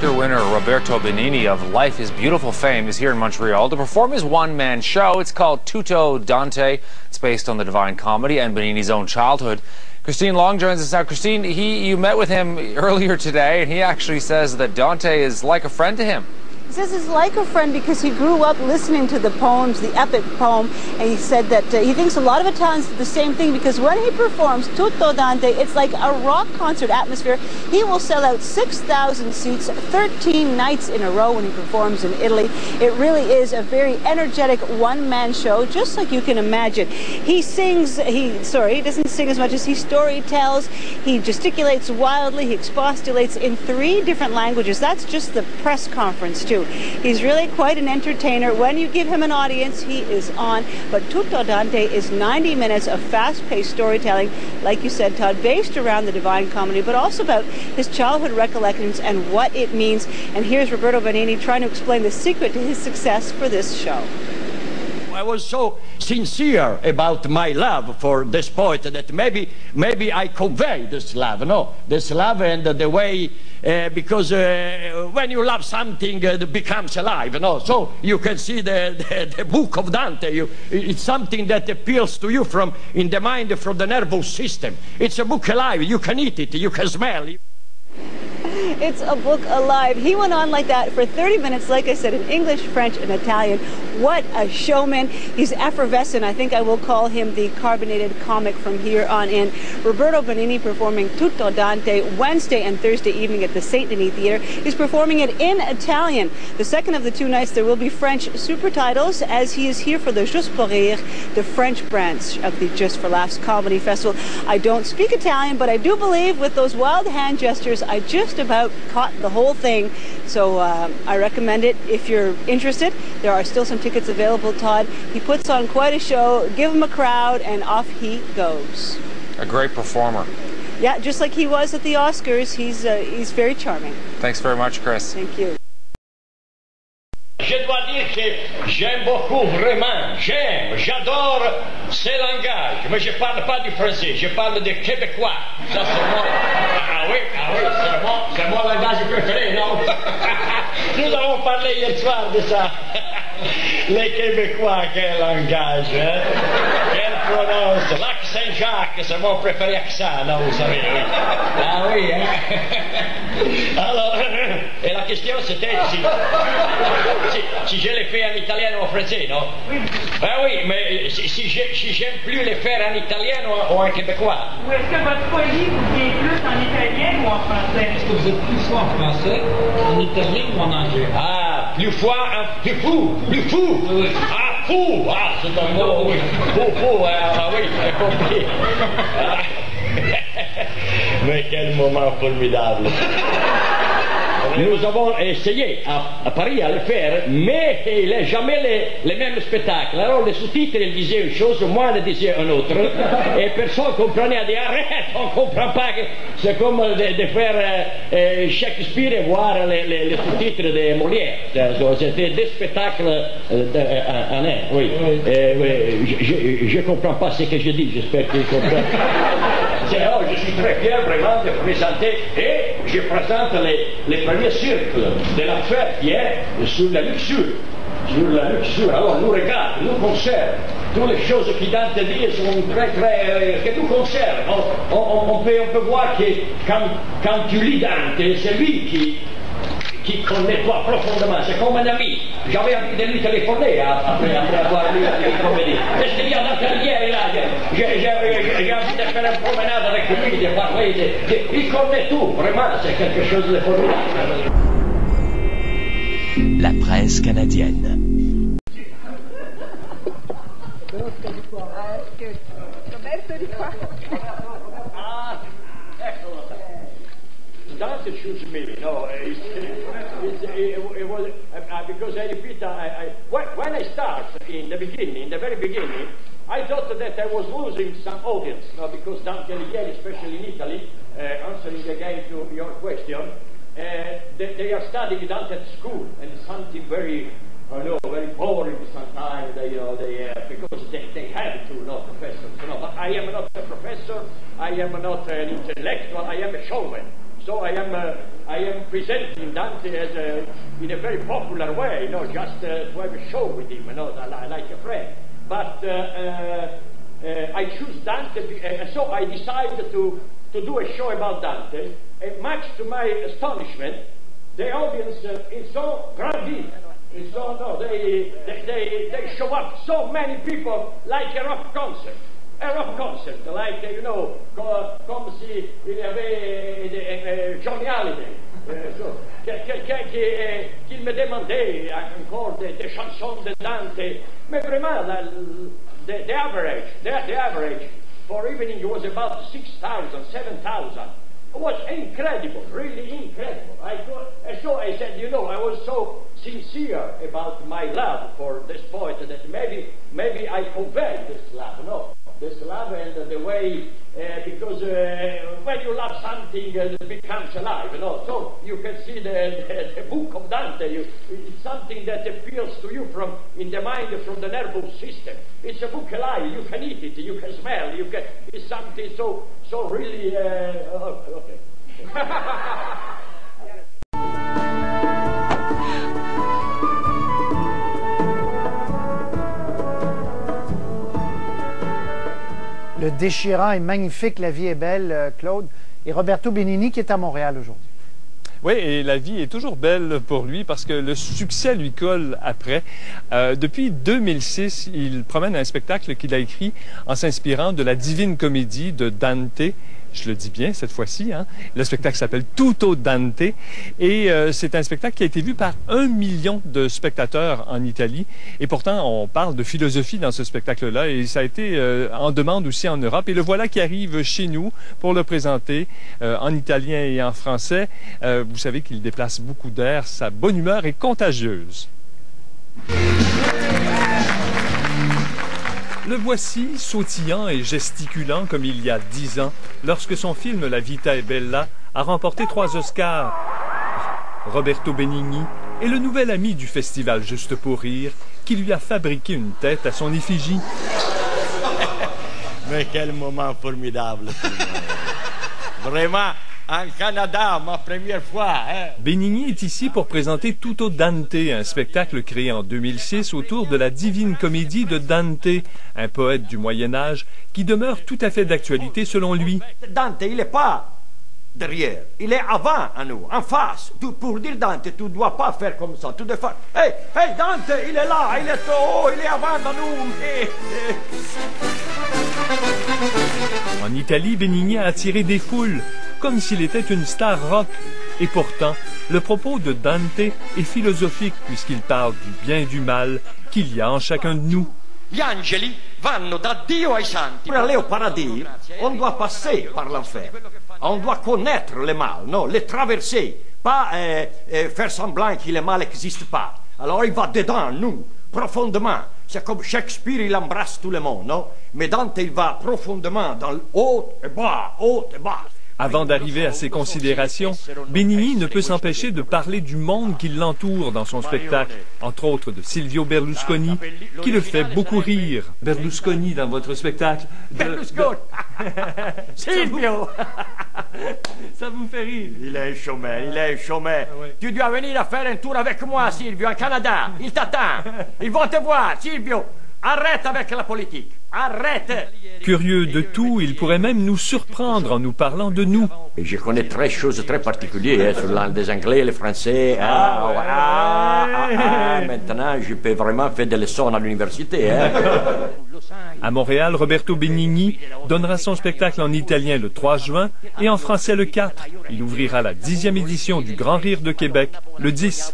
Oscar winner Roberto Benigni of Life is Beautiful fame is here in Montreal to perform his one-man show. It's called Tutto Dante. It's based on the Divine Comedy and Benigni's own childhood. Christine Long joins us now. Christine, you met with him earlier today, and he actually says that Dante is like a friend to him. He says he's like a friend because he grew up listening to the poems, the epic poem, and he said that he thinks a lot of Italians do the same thing because when he performs Tutto Dante, it's like a rock concert atmosphere. He will sell out 6,000 seats 13 nights in a row when he performs in Italy. It really is a very energetic one-man show, just like you can imagine. He sings, he doesn't sing as much as he story tells. He gesticulates wildly. He expostulates in 3 different languages. That's just the press conference, too. He's really quite an entertainer. When you give him an audience, he is on. But Tutto Dante is 90 minutes of fast-paced storytelling, like you said, Todd, based around the Divine Comedy, but also about his childhood recollections and what it means. And here's Roberto Benigni trying to explain the secret to his success for this show. I was so sincere about my love for this poet that maybe I convey this love, this love and the way, because when you love something, it becomes alive, So you can see the book of Dante. It's something that appeals to you from in the mind, from the nervous system. It's a book alive. You can eat it. You can smell it. It's a book alive. He went on like that for 30 minutes, like I said, in English, French, and Italian. What a showman. He's effervescent. I think I will call him the carbonated comic from here on in. Roberto Benigni performing Tutto Dante Wednesday and Thursday evening at the St. Denis Theatre. He's performing it in Italian. The second of the 2 nights, there will be French super titles, as he is here for the Juste pour Rire, the French branch of the Just for Laughs Comedy Festival. I don't speak Italian, but I do believe with those wild hand gestures, I just about caught the whole thing. So I recommend it if you're interested. There are still some tickets available, Todd. He puts on quite a show. Give him a crowd, and off he goes. A great performer. Yeah, just like he was at the Oscars. He's very charming. Thanks very much, Chris. Thank you. Je dois dire que j'aime beaucoup, vraiment, j'adore ces langages. Mais je ne parle pas du français, je parle du québécois. Ça, c'est moi. Ah oui, c'est mon langage préféré, non? Nous avons parlé hier soir de ça. Les Québécois, quel langage, hein? Quelle prononce. Lac Saint-Jacques, c'est mon préféré accent, non, vous savez, oui. Ah oui, hein? Alors, et la question c'était si je les fais en italien ou en français, non? Oui. Ah oui, mais si j'aime plus les faire en italien ou en québécois. Ou est-ce que votre folie vous vient plus en italien ou en français? Est-ce que vous êtes plus fort en français, en italien ou en anglais? Ah, plus fort, plus fou. Oui. Ah, fou! Ah, c'est un mot, oui. Fou, ah oui, j'ai compris. Mais quel moment formidable. Nous avons essayé à Paris à le faire, mais il n'est jamais les mêmes spectacles. Alors les sous-titres, ils disaient une chose, moi je disais une autre, et personne ne comprenait, à dire arrête, on ne comprend pas. C'est comme de faire Shakespeare et voir les sous-titres de Molière. C'était des spectacles en un, oui. Je ne comprends pas ce que je dis, j'espère qu'ils comprennent. Je suis très fier vraiment de présenter, et je présente les premiers cercles de la fête qui est sur la luxure. Alors nous regardons, nous conservons. Toutes les choses qui Dante dit sont que nous conservons. On peut voir que quand tu lis Dante, c'est lui qui connaît toi profondément, c'est comme un ami. J'avais envie de lui téléphoner après avoir lu la comédie. Est-ce qu'il y a l'atelier là? J'ai envie de faire une promenade avec lui, de parler. Il connaît tout, vraiment, c'est quelque chose de formidable. La presse canadienne. Dante chose me. No, it was because I repeat. When I start in the very beginning, I thought that I was losing some audience, because Dante Alighieri, especially in Italy, answering again to your question, they are studying Dante at school, and something very, very boring sometimes. Because they have to, professors. But I am not a professor. I am not an intellectual. I am a showman. So I I am presenting Dante as in a very popular way, just to have a show with him, like a friend. But I choose Dante, so I decided to do a show about Dante. And much to my astonishment, the audience is so grandi. It's so they show up so many people like a rock concert. A rock concert, like, come see Johnny Hallyday. Qu'il me demandait encore des chansons de Dante. Mais vraiment, the average for evening was about 6,000, 7,000. It was incredible, really incredible. So I said, I was so sincere about my love for this poet that maybe I conveyed this love, this love and the way, because when you love something, it becomes alive, So you can see the book of Dante. It's something that appeals to you from in the mind, from the nervous system. It's a book alive. You can eat it. You can smell. It's something so really. Okay. Le déchirant est magnifique, La vie est belle, Claude. Et Roberto Benigni qui est à Montréal aujourd'hui. Oui, et la vie est toujours belle pour lui parce que le succès lui colle après. Depuis 2006, il promène un spectacle qu'il a écrit en s'inspirant de la Divine Comédie de Dante. Je le dis bien cette fois-ci, hein? Le spectacle s'appelle Tutto Dante et c'est un spectacle qui a été vu par 1 million de spectateurs en Italie. Et pourtant, on parle de philosophie dans ce spectacle-là et ça a été en demande aussi en Europe. Et le voilà qui arrive chez nous pour le présenter en italien et en français. Vous savez qu'il déplace beaucoup d'air. Sa bonne humeur est contagieuse. Le voici sautillant et gesticulant comme il y a 10 ans, lorsque son film La Vita è Bella a remporté 3 Oscars. Roberto Benigni est le nouvel ami du festival Juste pour rire, qui lui a fabriqué une tête à son effigie. Mais quel moment formidable! Vraiment! En Canada, ma première fois. Benigni est ici pour présenter Tutto Dante, un spectacle créé en 2006 autour de la Divine Comédie de Dante, un poète du Moyen-Âge qui demeure tout à fait d'actualité selon lui. Dante, il n'est pas derrière, il est avant à nous, en face. Pour dire Dante, tu ne dois pas faire comme ça. Tu dois faire, hey, Dante, il est là, il est haut, il est avant de nous. En Italie, Benigni a attiré des foules, comme s'il était une star rock. Et pourtant, le propos de Dante est philosophique puisqu'il parle du bien et du mal qu'il y a en chacun de nous. Gli angeli vanno da Dio ai santi. Pour aller au paradis, on doit passer par l'enfer. On doit connaître le mal, le traverser, pas faire semblant que le mal n'existe pas. Alors il va dedans, nous, profondément. C'est comme Shakespeare, il embrasse tout le monde, Mais Dante, il va profondément dans le haut et bas, haut et bas. Avant d'arriver à ces considérations, Benigni ne peut s'empêcher de parler du monde qui l'entoure dans son spectacle, entre autres de Silvio Berlusconi, qui le fait beaucoup rire. Berlusconi dans votre spectacle. Berlusconi! Silvio! Ça vous fait rire? Il est chômé, Ouais. Tu dois venir faire un tour avec moi, Silvio, en Canada. Il t'attend. Ils vont te voir, Silvio. Arrête avec la politique. Arrête! Curieux de tout, il pourrait même nous surprendre en nous parlant de nous. Et je connais très choses très particulières sur l'un des Anglais, les Français. Maintenant, je peux vraiment faire des leçons à l'université. À Montréal, Roberto Benigni donnera son spectacle en italien le 3 juin et en français le 4. Il ouvrira la 10e édition du Grand Rire de Québec le 10.